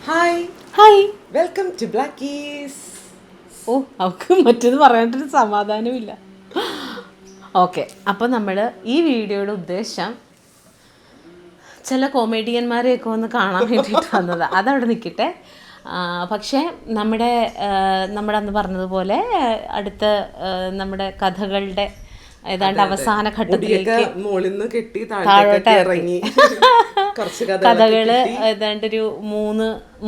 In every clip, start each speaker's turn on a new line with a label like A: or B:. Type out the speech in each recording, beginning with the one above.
A: Hi
B: hi.
A: Welcome to Blackies.
B: ഓ, അവൾക്ക് മറ്റേത് പറയാനായിട്ടൊരു സമാധാനമില്ല. ഓക്കെ, അപ്പോൾ നമ്മൾ ഈ വീഡിയോയുടെ ഉദ്ദേശം ചില കൊമേഡിയന്മാരെയൊക്കെ ഒന്ന് കാണാൻ വേണ്ടിയിട്ട് വന്നതാണ്. അതവിടെ നിൽക്കട്ടെ. പക്ഷേ നമ്മുടെ അന്ന് പറഞ്ഞതുപോലെ അടുത്ത നമ്മുടെ കഥകളുടെ ഏതാണ്ട് അവസാന ഘട്ടത്തിലേക്ക് താഴോട്ട് ഇറങ്ങി കഥകള് ഏതാണ്ടൊരു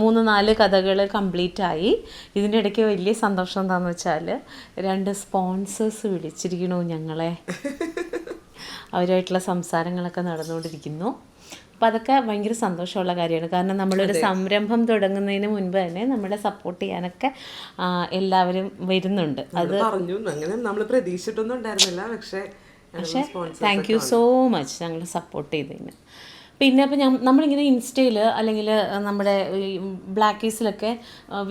B: മൂന്ന് നാല് കഥകൾ കംപ്ലീറ്റ് ആയി. ഇതിൻ്റെ ഇടയ്ക്ക് വലിയ സന്തോഷം എന്താണെന്ന് വെച്ചാൽ 2 സ്പോൺസേഴ്സ് വിളിച്ചിരിക്കണു ഞങ്ങളെ. അവരുമായിട്ടുള്ള സംസാരങ്ങളൊക്കെ നടന്നുകൊണ്ടിരിക്കുന്നു. അപ്പോൾ അതൊക്കെ ഭയങ്കര സന്തോഷമുള്ള കാര്യമാണ്. കാരണം നമ്മളൊരു സംരംഭം തുടങ്ങുന്നതിന് മുൻപ് തന്നെ നമ്മളെ സപ്പോർട്ട് ചെയ്യാനൊക്കെ എല്ലാവരും വരുന്നുണ്ട്. അത്
A: പറഞ്ഞു, അങ്ങനെ നമ്മൾ പ്രതീക്ഷിച്ചിട്ടൊന്നും ഉണ്ടായിരുന്നില്ല. പക്ഷേ
B: താങ്ക് യു സോ മച്ച് ഞങ്ങളെ സപ്പോർട്ട് ചെയ്തതിന്. പിന്നെ അപ്പോൾ നമ്മളിങ്ങനെ ഇൻസ്റ്റയിൽ അല്ലെങ്കിൽ നമ്മുടെ ഈ ബ്ലാക്കീസിലൊക്കെ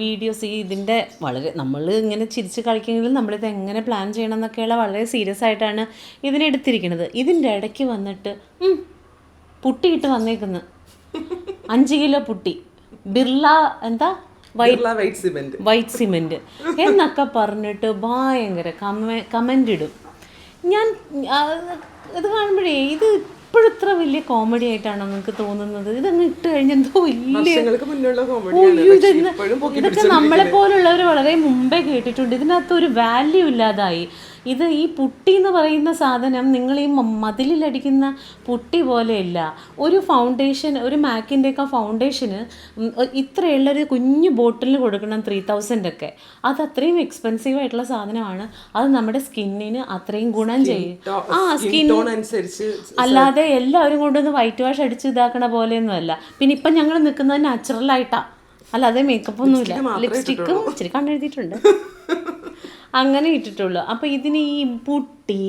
B: വീഡിയോസ് ഇതിൻ്റെ വളരെ നമ്മൾ ഇങ്ങനെ ചിരിച്ച് കളിക്കുമെങ്കിലും നമ്മളിത് എങ്ങനെ പ്ലാൻ ചെയ്യണം എന്നൊക്കെയുള്ള വളരെ സീരിയസ് ആയിട്ടാണ് ഇതിനെടുത്തിരിക്കുന്നത്. ഇതിൻ്റെ ഇടയ്ക്ക് വന്നിട്ട് പുട്ടിയിട്ട് വന്നേക്കുന്നു. 5 കിലോ പുട്ടി, ബിർള എന്താ വൈറ്റ് സിമെൻറ്റ് എന്നൊക്കെ പറഞ്ഞിട്ട് ഭയങ്കര കമൻ്റ് ഇടും. ഞാൻ ഇത് കാണുമ്പോഴേ ഇത് ഇപ്പോഴും ഇത്ര വലിയ കോമഡി ആയിട്ടാണോ നിങ്ങൾക്ക് തോന്നുന്നത്? ഇതങ്ങ് ഇട്ട് കഴിഞ്ഞാൽ എന്തോ വലിയ ഇതൊക്കെ നമ്മളെ പോലുള്ളവർ വളരെ മുമ്പേ കേട്ടിട്ടുണ്ട്. ഇതിനകത്ത് ഒരു വാല്യൂ ഇല്ലാതായി. ഇത് ഈ പുട്ടി എന്ന് പറയുന്ന സാധനം നിങ്ങൾ ഈ മതിലിലടിക്കുന്ന പുട്ടി പോലെയല്ല. ഒരു ഫൗണ്ടേഷൻ, ഒരു മാക്കിൻ്റെയൊക്കെ ഫൗണ്ടേഷന് ഇത്രയുള്ളൊരു കുഞ്ഞു ബോട്ടിലിന് കൊടുക്കണം 3000 ഒക്കെ. അത് അത്രയും എക്സ്പെൻസീവ് ആയിട്ടുള്ള സാധനമാണ്. അത് നമ്മുടെ സ്കിന്നിന് അത്രയും ഗുണം ചെയ്യും. സ്കിൻ അനുസരിച്ച് അല്ലാതെ എല്ലാവരും കൊണ്ടൊന്ന് വൈറ്റ് വാഷ് അടിച്ച് ഇതാക്കണ പോലെയൊന്നുമല്ല. പിന്നെ ഇപ്പം ഞങ്ങൾ നിൽക്കുന്നത് നാച്ചുറലായിട്ടാണ്, അല്ലാതെ മേക്കപ്പ് ഒന്നുമില്ല. ലിപ്സ്റ്റിക്കും ഇച്ചിരി കണ്ണെഴുതിയിട്ടുണ്ട്, അങ്ങനെ ഇട്ടിട്ടുള്ളൂ. അപ്പോൾ ഇതിന് ഈ പുട്ടി,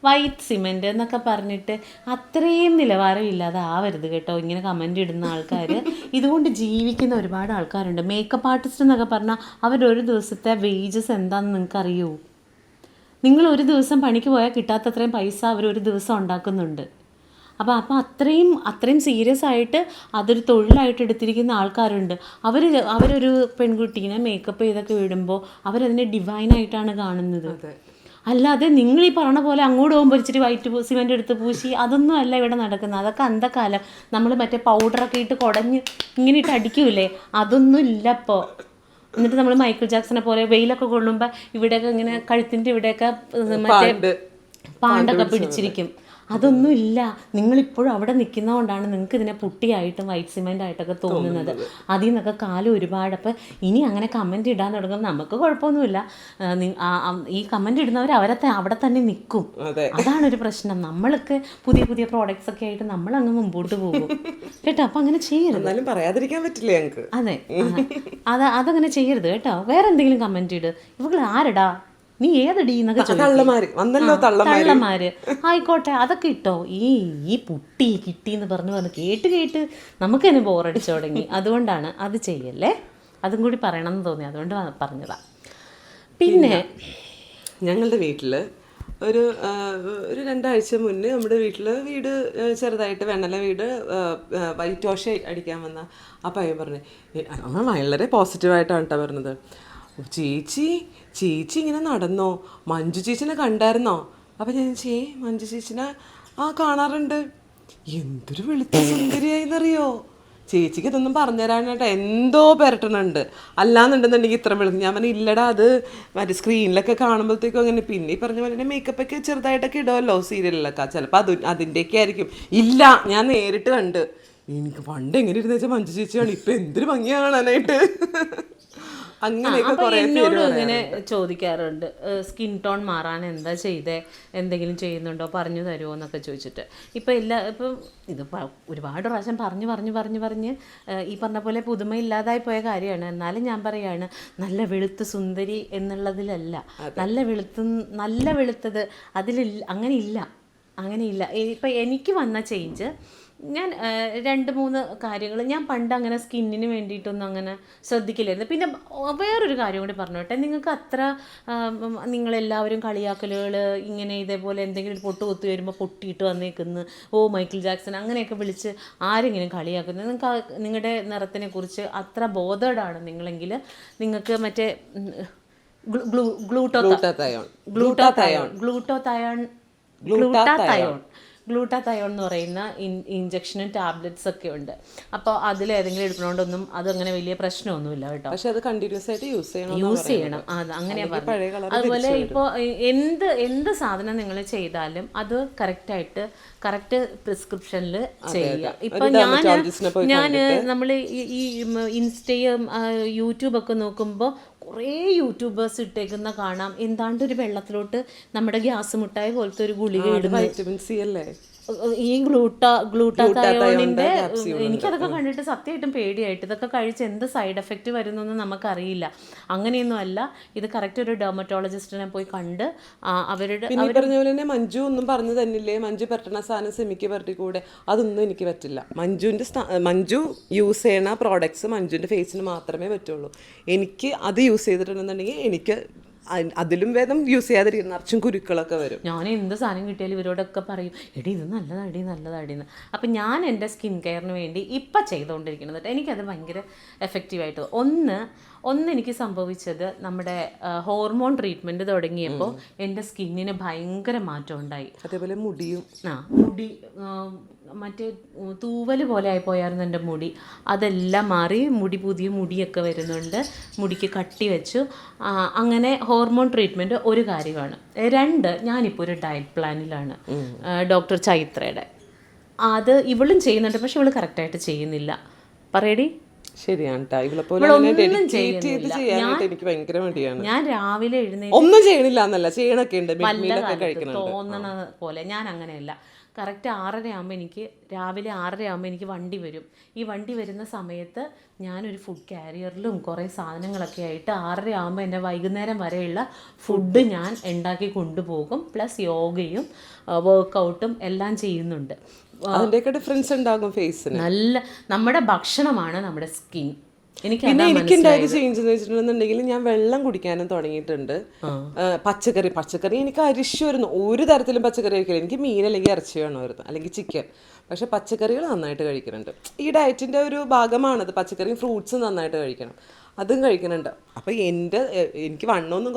B: വൈറ്റ് സിമെൻറ്റ് എന്നൊക്കെ പറഞ്ഞിട്ട് അത്രയും നിലവാരമില്ലാതെ ആവരുത് കേട്ടോ. ഇങ്ങനെ കമൻ്റ് ഇടുന്ന ആൾക്കാർ, ഇതുകൊണ്ട് ജീവിക്കുന്ന ഒരുപാട് ആൾക്കാരുണ്ട്. മേക്കപ്പ് ആർട്ടിസ്റ്റ് എന്നൊക്കെ പറഞ്ഞാൽ അവരൊരു ദിവസത്തെ വേജസ് എന്താണെന്ന് നിങ്ങൾക്ക് അറിയൂ? നിങ്ങൾ ഒരു ദിവസം പണിക്ക് പോയാൽ കിട്ടാത്തത്രയും പൈസ അവരൊരു ദിവസം ഉണ്ടാക്കുന്നുണ്ട്. അപ്പോൾ അത്രയും സീരിയസ് ആയിട്ട് അതൊരു തൊഴിലായിട്ട് എടുത്തിരിക്കുന്ന ആൾക്കാരുണ്ട്. അവരൊരു പെൺകുട്ടീനെ മേക്കപ്പ് ചെയ്തൊക്കെ വിടുമ്പോൾ അവരതിനെ ഡിവൈനായിട്ടാണ് കാണുന്നത്. അല്ലാതെ നിങ്ങൾ ഈ പറഞ്ഞ പോലെ അങ്ങോട്ട് പോകുമ്പോൾ ഇച്ചിരി വൈറ്റ് സിമെൻ്റ് എടുത്ത് പൂശി അതൊന്നും അല്ല ഇവിടെ നടക്കുന്നത്. അതൊക്കെ അന്ധകാലം. നമ്മൾ മറ്റേ പൗഡറൊക്കെ ഇട്ട് കുടഞ്ഞ് ഇങ്ങനെ ഇട്ട് അടിക്കൂലേ, അതൊന്നും ഇല്ല ഇപ്പോൾ. എന്നിട്ട് നമ്മൾ മൈക്കിൾ ജാക്സനെ പോലെ വെയിലൊക്കെ കൊള്ളുമ്പോൾ ഇവിടെയൊക്കെ ഇങ്ങനെ കഴുത്തിൻ്റെ ഇവിടെയൊക്കെ മറ്റേ പാണ്ടൊക്കെ പിടിച്ചിരിക്കും. അതൊന്നും ഇല്ല. നിങ്ങളിപ്പോഴും അവിടെ നിൽക്കുന്നതുകൊണ്ടാണ് നിങ്ങൾക്ക് ഇതിനെ പുട്ടിയായിട്ടും വൈറ്റ് സിമെൻ്റ് ആയിട്ടൊക്കെ തോന്നുന്നത്. അതിൽ നിന്നൊക്കെ കാലം ഒരുപാട്. അപ്പം ഇനി അങ്ങനെ കമൻറ്റ് ഇടാൻ തുടങ്ങും. നമുക്ക് കുഴപ്പമൊന്നുമില്ല. ഈ കമൻറ്റ് ഇടുന്നവർ അവിടെ തന്നെ നിൽക്കും. അതാണൊരു പ്രശ്നം. നമ്മളൊക്കെ പുതിയ പ്രോഡക്റ്റ്സ് ഒക്കെ ആയിട്ട് നമ്മളങ്ങ് മുമ്പോട്ട് പോകും കേട്ടോ. അപ്പം അങ്ങനെ ചെയ്യരുത്,
A: പറയാതിരിക്കാൻ പറ്റില്ല ഞങ്ങൾക്ക്.
B: അതെ, അതങ്ങനെ ചെയ്യരുത് കേട്ടോ. വേറെ എന്തെങ്കിലും കമൻറ്റ് ഇട്. ഇവകൾ ആരടാ, നീ ഏതടി എന്നൊക്കെ തള്ളമാര് ആയിക്കോട്ടെ, അതൊക്കെ ഇട്ടോ. ഈ പുട്ടി കിട്ടി എന്ന് പറഞ്ഞ് കേട്ട് നമുക്ക് തന്നെ ബോറടിച്ചു തുടങ്ങി. അതുകൊണ്ടാണ് അത് ചെയ്യല്ലേ, അതും കൂടി പറയണം എന്ന് തോന്നി, അതുകൊണ്ട് പറഞ്ഞതാ. പിന്നെ
A: ഞങ്ങളുടെ വീട്ടിൽ ഒരു 2 ആഴ്ച മുന്നേ നമ്മുടെ വീട് ചെറുതായിട്ട് വെണ്ണല വീട് വൈറ്റ് വാഷ് അടിക്കാൻ വന്ന ആ പയ്യൻ പറഞ്ഞു, വളരെ പോസിറ്റീവായിട്ടാണ് കേട്ടോ പറഞ്ഞത്. ചേച്ചി ഇങ്ങനെ നടന്നോ, മഞ്ജു ചേച്ചിനെ കണ്ടായിരുന്നോ? അപ്പം ഞാൻ മഞ്ജു ചേച്ചിനെ കാണാറുണ്ട്. എന്തൊരു വെളുത്ത സുന്ദരിയായിന്നറിയോ. ചേച്ചിക്ക് ഇതൊന്നും പറഞ്ഞുതരാനായിട്ട് എന്തോ പെരട്ടണുണ്ട്, അല്ലാന്നുണ്ടെന്നുണ്ടെങ്കിൽ ഇത്ര വെളുത്ത്. ഞാൻ പറഞ്ഞു ഇല്ലടാ, അത് മറ്റേ സ്ക്രീനിലൊക്കെ കാണുമ്പോഴത്തേക്കും അങ്ങനെ. പിന്നെ ഈ പറഞ്ഞ പോലെ മേക്കപ്പൊക്കെ ചെറുതായിട്ടൊക്കെ ഇടുമല്ലോ സീരിയലിലൊക്കെ, ചിലപ്പോൾ അതിൻ്റെയൊക്കെ ആയിരിക്കും. ഇല്ല, ഞാൻ നേരിട്ട് കണ്ട്. എനിക്ക് പണ്ട് എങ്ങനെ ഇരുന്ന് വെച്ചാൽ മഞ്ജു ചേച്ചിയാണ്, ഇപ്പം എന്തൊരു ഭംഗിയാണ് കാണാനായിട്ട്.
B: എന്നോടും ഇങ്ങനെ ചോദിക്കാറുണ്ട്, സ്കിൻ ടോൺ മാറാൻ എന്താ ചെയ്തേ, എന്തെങ്കിലും ചെയ്യുന്നുണ്ടോ, പറഞ്ഞു തരുമോ എന്നൊക്കെ ചോദിച്ചിട്ട്. ഇപ്പം ഇത് ഒരുപാട് പ്രാവശ്യം പറഞ്ഞ് ഈ പറഞ്ഞ പോലെ പുതുമ ഇല്ലാതായി പോയ കാര്യമാണ്. എന്നാലും ഞാൻ പറയുകയാണ്, നല്ല വെളുത്ത് സുന്ദരി എന്നുള്ളതിലല്ല, നല്ല വെളുത്തത് അതിലില്ല, അങ്ങനെയില്ല. ഇപ്പം എനിക്ക് വന്ന ചേഞ്ച്, ഞാൻ 2-3 കാര്യങ്ങൾ ഞാൻ പണ്ട് അങ്ങനെ സ്കിന്നിന് വേണ്ടിയിട്ടൊന്നും അങ്ങനെ ശ്രദ്ധിക്കില്ലായിരുന്നു. പിന്നെ വേറൊരു കാര്യം കൂടി പറഞ്ഞോട്ടെ, നിങ്ങൾക്ക് അത്ര നിങ്ങളെല്ലാവരും കളിയാക്കലുകൾ ഇങ്ങനെ ഇതേപോലെ എന്തെങ്കിലും ഒരു പൊട്ട് കുത്തി വരുമ്പോൾ പൊട്ടിയിട്ട് വന്നേക്കുന്നു, ഓ മൈക്കിൾ ജാക്സൺ അങ്ങനെയൊക്കെ വിളിച്ച് ആരെങ്കിലും കളിയാക്കുന്നത്, നിങ്ങൾക്ക് നിങ്ങളുടെ നിറത്തിനെ കുറിച്ച് അത്ര ബോധേഡാണ് നിങ്ങളെങ്കിൽ നിങ്ങൾക്ക് മറ്റേ ഗ്ലൂട്ടാതയോൺ എന്ന് പറയുന്ന ഇഞ്ചക്ഷനും ടാബ്ലറ്റ്സ് ഒക്കെ ഉണ്ട്. അപ്പോൾ അതിലേതെങ്കിലും എടുക്കണോണ്ടൊന്നും അതങ്ങനെ വലിയ പ്രശ്നമൊന്നുമില്ല കേട്ടോ.
A: പക്ഷെ അത് കണ്ടിന്യൂസ് ആയിട്ട് യൂസ്
B: ചെയ്യണം. അത് അങ്ങനെയാ പറഞ്ഞത്. അതുപോലെ ഇപ്പോൾ എന്ത് സാധനം നിങ്ങൾ ചെയ്താലും അത് കറക്റ്റ് പ്രിസ്ക്രിപ്ഷനിൽ ചെയ്യുക. ഇപ്പൊ ഞാൻ നമ്മൾ ഈ ഇൻസ്റ്റയും യൂട്യൂബൊക്കെ നോക്കുമ്പോൾ കുറേ യൂട്യൂബേഴ്സ് ഇട്ടേക്കുന്ന കാണാം, എന്താണ്ട് ഒരു വെള്ളത്തിലോട്ട് നമ്മുടെ ഗ്യാസ് മുട്ടായി പോലത്തെ ഒരു ഗുളിക ഇടുന്നു.
A: വൈറ്റമിൻ സി അല്ലേ
B: ഈ ഗ്ലൂട്ടാതയോണിന്റെ. എനിക്കതൊക്കെ കണ്ടിട്ട് സത്യമായിട്ടും പേടിയായിട്ട്, ഇതൊക്കെ കഴിച്ച് എന്ത് സൈഡ് എഫക്റ്റ് വരുന്നൊന്നും നമുക്കറിയില്ല. അങ്ങനെയൊന്നും അല്ല, ഇത് കറക്റ്റ് ഒരു ഡെർമറ്റോളജിസ്റ്റിനെ പോയി കണ്ട് അവരുടെ
A: പറഞ്ഞ പോലെ തന്നെ മഞ്ജു ഒന്നും പറഞ്ഞു തന്നില്ലേ, മഞ്ജു പറ്റണ സാധനം സിമിക്ക് പറ്റി കൂടെ, അതൊന്നും എനിക്ക് പറ്റില്ല. മഞ്ജു യൂസ് ചെയ്യണ പ്രോഡക്ട്സ് മഞ്ജുവിൻ്റെ ഫേസിന് മാത്രമേ പറ്റുള്ളൂ. എനിക്ക് അത് യൂസ് ചെയ്തിട്ടുണ്ടെന്നുണ്ടെങ്കിൽ എനിക്ക് അതിലും വേദം യൂസ് ചെയ്യാതിരിക്കും, നിറച്ചും കുരുക്കളൊക്കെ വരും.
B: ഞാൻ എന്ത് സാധനം കിട്ടിയാലും ഇവരോടൊക്കെ പറയും, എടി ഇത് നല്ലതാടിന്ന്. അപ്പം ഞാൻ എൻ്റെ സ്കിൻ കെയറിന് വേണ്ടി ഇപ്പം ചെയ്തുകൊണ്ടിരിക്കുന്നത് എനിക്കത് ഭയങ്കര എഫക്റ്റീവായിട്ട്. ഒന്ന് എനിക്ക് സംഭവിച്ചത്, നമ്മുടെ ഹോർമോൺ ട്രീറ്റ്മെൻറ്റ് തുടങ്ങിയപ്പോൾ എൻ്റെ സ്കിന്നിന് ഭയങ്കര മാറ്റം ഉണ്ടായി.
A: അതേപോലെ മുടി
B: മറ്റേ തൂവൽ പോലെ ആയിപ്പോയായിരുന്നു എൻ്റെ മുടി. അതെല്ലാം മാറി പുതിയ മുടിയൊക്കെ വരുന്നുണ്ട്, മുടിക്ക് കട്ടി വെച്ചു. അങ്ങനെ ഹോർമോൺ ട്രീറ്റ്മെൻറ്റ് ഒരു കാര്യമാണ്. 2, ഞാനിപ്പോൾ ഒരു ഡയറ്റ് പ്ലാനിലാണ്, ഡോക്ടർ ചൈത്രയുടെ. അത് ഇവളും ചെയ്യുന്നുണ്ട്, പക്ഷെ ഇവള് കറക്റ്റായിട്ട് ചെയ്യുന്നില്ല. പറയടി.
A: ശരിയാണ്.
B: ഞാൻ രാവിലെ
A: ഒന്നും ചെയ്യണില്ല എന്നല്ല, ചെയ്യണൊക്കെ ഉണ്ട്,
B: തോന്നണ പോലെ. ഞാൻ അങ്ങനെയല്ല. കറക്റ്റ് 6:30 ആകുമ്പോൾ രാവിലെ 6:30 ആകുമ്പോൾ എനിക്ക് വണ്ടി വരും. ഈ വണ്ടി വരുന്ന സമയത്ത് ഞാനൊരു ഫുഡ് ക്യാരിയറിലും കുറേ സാധനങ്ങളൊക്കെ ആയിട്ട് 6:30 ആകുമ്പോൾ എൻ്റെ വൈകുന്നേരം വരെയുള്ള ഫുഡ് ഞാൻ ഉണ്ടാക്കി കൊണ്ടുപോകും. പ്ലസ് യോഗയും വർക്കൗട്ടും എല്ലാം ചെയ്യുന്നുണ്ട്.
A: അതിൻ്റെയൊക്കെ ഡിഫറൻസ് ഉണ്ടാകും ഫേസിന്.
B: നമ്മുടെ ഭക്ഷണമാണ് നമ്മുടെ സ്കിൻ.
A: പിന്നെ എനിക്കുണ്ടായത് ചേഞ്ച് എന്ന് വെച്ചിട്ടുണ്ടെന്നുണ്ടെങ്കിൽ ഞാൻ വെള്ളം കുടിക്കാനും തുടങ്ങിയിട്ടുണ്ട്. പച്ചക്കറി എനിക്ക് അരിശമായിരുന്നു, ഒരു തരത്തിലും പച്ചക്കറി കഴിക്കില്ല. എനിക്ക് മീൻ അല്ലെങ്കിൽ ഇറച്ചി വേണമായിരുന്നു, അല്ലെങ്കിൽ ചിക്കൻ. പക്ഷെ പച്ചക്കറികൾ നന്നായിട്ട് കഴിക്കുന്നുണ്ട്. ഈ ഡയറ്റിൻ്റെ ഒരു ഭാഗമാണത്. പച്ചക്കറിയും ഫ്രൂട്ട്സും നന്നായിട്ട് കഴിക്കണം, അതും കഴിക്കുന്നുണ്ട്. അപ്പോൾ എനിക്ക് വണ്ണമൊന്നും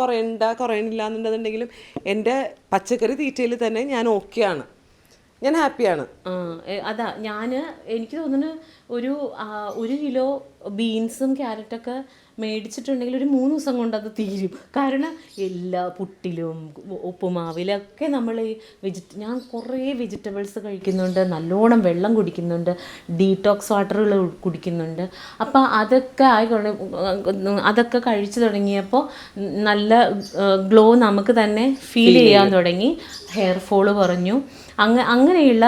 A: കുറയണില്ല എന്നുണ്ടെന്നുണ്ടെങ്കിലും എൻ്റെ പച്ചക്കറി തീറ്റയിൽ തന്നെ ഞാൻ ഓക്കെയാണ്, ഞാൻ ഹാപ്പിയാണ്.
B: അതാ എനിക്ക് തോന്നുന്നു ഒരു കിലോ ബീൻസും ക്യാരറ്റൊക്കെ മേടിച്ചിട്ടുണ്ടെങ്കിൽ ഒരു 3 ദിവസം കൊണ്ട് അത് തീരും. കാരണം എല്ലാ പുട്ടിലും ഉപ്പുമാവിലൊക്കെ നമ്മൾ ഞാൻ കുറേ വെജിറ്റബിൾസ് കഴിക്കുന്നുണ്ട്, നല്ലോണം വെള്ളം കുടിക്കുന്നുണ്ട്, ഡീറ്റോക്സ് വാട്ടറുകൾ കുടിക്കുന്നുണ്ട്. അപ്പോൾ അതൊക്കെ കഴിച്ചു തുടങ്ങിയപ്പോൾ നല്ല ഗ്ലോ നമുക്ക് തന്നെ ഫീൽ ചെയ്യാൻ തുടങ്ങി. ഹെയർ ഫോള് കുറഞ്ഞു. അങ്ങനെയുള്ള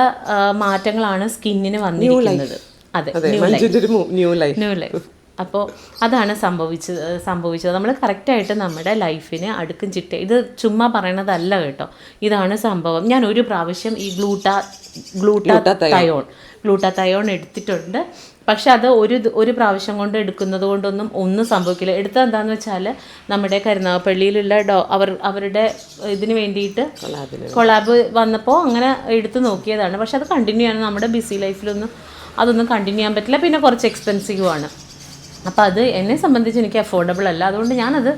B: മാറ്റങ്ങളാണ് സ്കിന്നിന് വന്നിരിക്കുന്നത്. അതെ, ന്യൂ ലൈഫ്. അപ്പോൾ അതാണ് സംഭവിച്ചത്. നമ്മൾ കറക്റ്റായിട്ട് നമ്മുടെ ലൈഫിന് അടുക്കും ചിട്ട, ഇത് ചുമ്മാ പറയണതല്ല കേട്ടോ, ഇതാണ് സംഭവം. ഞാൻ ഒരു പ്രാവശ്യം ഈ ഗ്ലൂട്ടാതയോൺ എടുത്തിട്ടുണ്ട്. പക്ഷെ അത് ഒരു പ്രാവശ്യം കൊണ്ട് എടുക്കുന്നത് ഒന്നും സംഭവിക്കില്ല. എടുത്തത് എന്താണെന്ന് വെച്ചാൽ, നമ്മുടെ കരുനാഗപ്പള്ളിയിലുള്ള അവരുടെ ഇതിന് വേണ്ടിയിട്ട് കൊളാബ് വന്നപ്പോൾ അങ്ങനെ എടുത്ത് നോക്കിയതാണ്. പക്ഷെ അത് കണ്ടിന്യൂ ചെയ്യാൻ നമ്മുടെ ബിസി അതൊന്നും കണ്ടിന്യൂ ചെയ്യാൻ പറ്റില്ല. പിന്നെ കുറച്ച് എക്സ്പെൻസീവുമാണ്. അപ്പോൾ അത് എന്നെ സംബന്ധിച്ച് എനിക്ക് അഫോർഡബിൾ അല്ല, അതുകൊണ്ട് ഞാനത്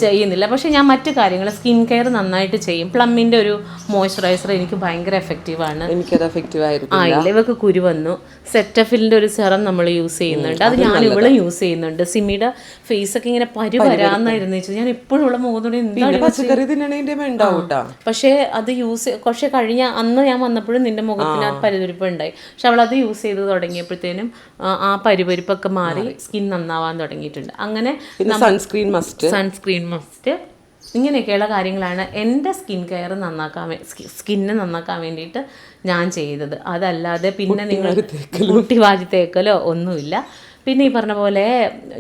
B: ചെയ്യുന്നില്ല. പക്ഷേ ഞാൻ മറ്റു കാര്യങ്ങൾ സ്കിൻ കെയർ നന്നായിട്ട് ചെയ്യും. പ്ലമ്മിൻ്റെ ഒരു മോയ്സ്ചറൈസർ എനിക്ക് ഭയങ്കര എഫക്റ്റീവാണ്.
A: എനിക്കത് എഫക്റ്റീവായിരുന്നു.
B: ഇവക്ക് കുരു വന്നു. സെറ്റഫിലിൻ്റെ ഒരു സെറം നമ്മൾ യൂസ് ചെയ്യുന്നുണ്ട്, അത് ഞാൻ ഇവിടെ യൂസ് ചെയ്യുന്നുണ്ട്. സിമിയുടെ ഫേസൊക്കെ ഇങ്ങനെ പരുവരാന്നായിരുന്നു വെച്ചാൽ ഞാൻ എപ്പോഴും ഉള്ള മുഖത്തോടെ എന്താണ്, പക്ഷേ അത് പക്ഷേ അന്ന് ഞാൻ വന്നപ്പോഴും നിന്റെ മുഖത്തിന് ആ പരുപരിപ്പ് ഉണ്ടായി. പക്ഷെ അവളത് യൂസ് ചെയ്ത് തുടങ്ങിയപ്പോഴത്തേനും ആ പരുപരിപ്പൊക്കെ മാറി സ്കിൻ നന്നാവാൻ തുടങ്ങിയിട്ടുണ്ട്. അങ്ങനെ സൺസ്ക്രീൻ മസ്റ്റ് ഇങ്ങനെയൊക്കെയുള്ള കാര്യങ്ങളാണ് എൻ്റെ സ്കിന്ന് നന്നാക്കാൻ വേണ്ടിയിട്ട് ഞാൻ ചെയ്തത്. അതല്ലാതെ പിന്നെ നിങ്ങൾ കുട്ടി വാരി തേക്കലോ ഒന്നുമില്ല. പിന്നെ ഈ പറഞ്ഞ പോലെ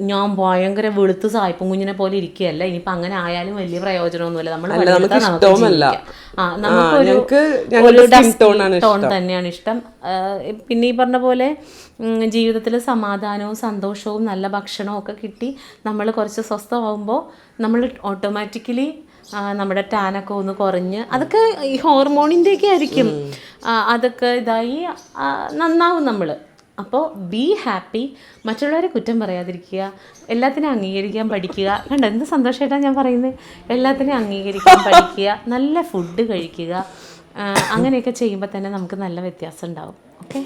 B: ഞാൻ ഭയങ്കര വെളുത്ത് സായിപ്പും കുഞ്ഞിനെ പോലെ ഇരിക്കുകയല്ല. ഇനിയിപ്പോൾ അങ്ങനെ ആയാലും വലിയ പ്രയോജനമൊന്നുമില്ല. നമ്മൾ നമുക്കൊരു ടോൺ തന്നെയാണ് ഇഷ്ടം. പിന്നെ ഈ പറഞ്ഞ പോലെ ജീവിതത്തിൽ സമാധാനവും സന്തോഷവും നല്ല ഭക്ഷണവും ഒക്കെ കിട്ടി നമ്മൾ കുറച്ച് സ്വസ്ഥമാകുമ്പോൾ നമ്മൾ ഓട്ടോമാറ്റിക്കലി നമ്മുടെ ടാനൊക്കെ ഒന്ന് കുറഞ്ഞ്, അതൊക്കെ ഈ ഹോർമോണിൻ്റെയൊക്കെ ആയിരിക്കും, അതൊക്കെ ഇതായി നന്നാവും നമ്മൾ. അപ്പോൾ ബി ഹാപ്പി, മറ്റുള്ളവരെ കുറ്റം പറയാതിരിക്കുക, എല്ലാത്തിനും അംഗീകരിക്കാൻ പഠിക്കുക. കണ്ടോ എന്ത് സന്തോഷമായിട്ടാണ് ഞാൻ പറയുന്നത്. എല്ലാത്തിനും അംഗീകരിക്കാൻ പഠിക്കുക, നല്ല ഫുഡ് കഴിക്കുക. അങ്ങനെയൊക്കെ ചെയ്യുമ്പോൾ തന്നെ നമുക്ക് നല്ല വ്യത്യാസം ഉണ്ടാവും. ഓക്കെ,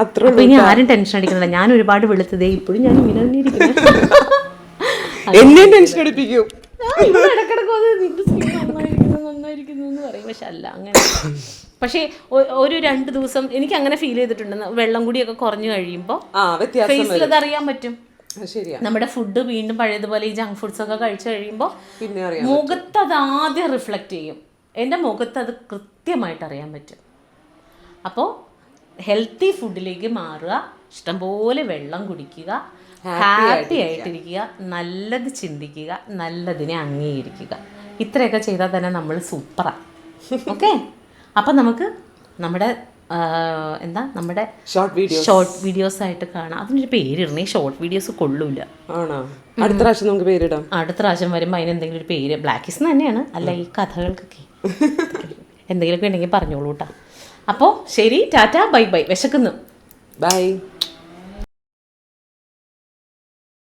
B: അപ്പോൾ ഇനി ആരും ടെൻഷൻ അടിക്കുന്നില്ല. ഞാൻ ഒരുപാട് വെളുത്തതേ ഇപ്പോഴും ഞാൻ ഇങ്ങനെ തന്നെ ഇരിക്കുന്നത്.
A: എന്നെ ടെൻഷൻ അടിപ്പിക്കും.
B: ഇടക്കിടക്ക് നന്നായിരിക്കുന്നു എന്ന് പറയും, പക്ഷെ അല്ല അങ്ങനെ. പക്ഷേ ഒരു 2 ദിവസം എനിക്ക് അങ്ങനെ ഫീൽ ചെയ്തിട്ടുണ്ട്. വെള്ളം കൂടിയൊക്കെ കുറഞ്ഞു കഴിയുമ്പോൾ ഫേസിൽ അത് അറിയാൻ പറ്റും. നമ്മുടെ ഫുഡ് വീണ്ടും പഴയതുപോലെ ഈ ജങ്ക് ഫുഡ്സ് ഒക്കെ കഴിച്ചു കഴിയുമ്പോൾ മുഖത്ത് അത് ആദ്യം റിഫ്ലക്റ്റ് ചെയ്യും. എൻ്റെ മുഖത്ത് അത് കൃത്യമായിട്ട് അറിയാൻ പറ്റും. അപ്പോൾ ഹെൽത്തി ഫുഡിലേക്ക് മാറുക, ഇഷ്ടംപോലെ വെള്ളം കുടിക്കുക, ഹാപ്പി ആയിട്ടിരിക്കുക, നല്ലത് ചിന്തിക്കുക, നല്ലതിനെ അംഗീകരിക്കുക. ഇത്രയൊക്കെ ചെയ്താൽ തന്നെ നമ്മൾ സൂപ്പറാണ്. ഓക്കെ, അപ്പം നമുക്ക് നമ്മുടെ നമ്മുടെ ഷോർട്ട് വീഡിയോസ് ആയിട്ട് കാണാം. അതിനൊരു പേരിടണേ, ഷോർട്ട് വീഡിയോസ് കൊള്ളൂല.
A: അടുത്ത പ്രാവശ്യം നമുക്ക് പേരിടാം.
B: അടുത്ത പ്രാവശ്യം വരുമ്പോൾ അതിനെന്തെങ്കിലും ഒരു പേര് ബ്ലാക്കിസ് തന്നെയാണ്. അല്ല, ഈ കഥകൾക്കൊക്കെ എന്തെങ്കിലുമൊക്കെ ഉണ്ടെങ്കിൽ പറഞ്ഞോളൂ കേട്ടോ. അപ്പോൾ ശരി, ടാറ്റ, ബൈ ബൈ. വിശക്കുന്നു.
A: ബൈ.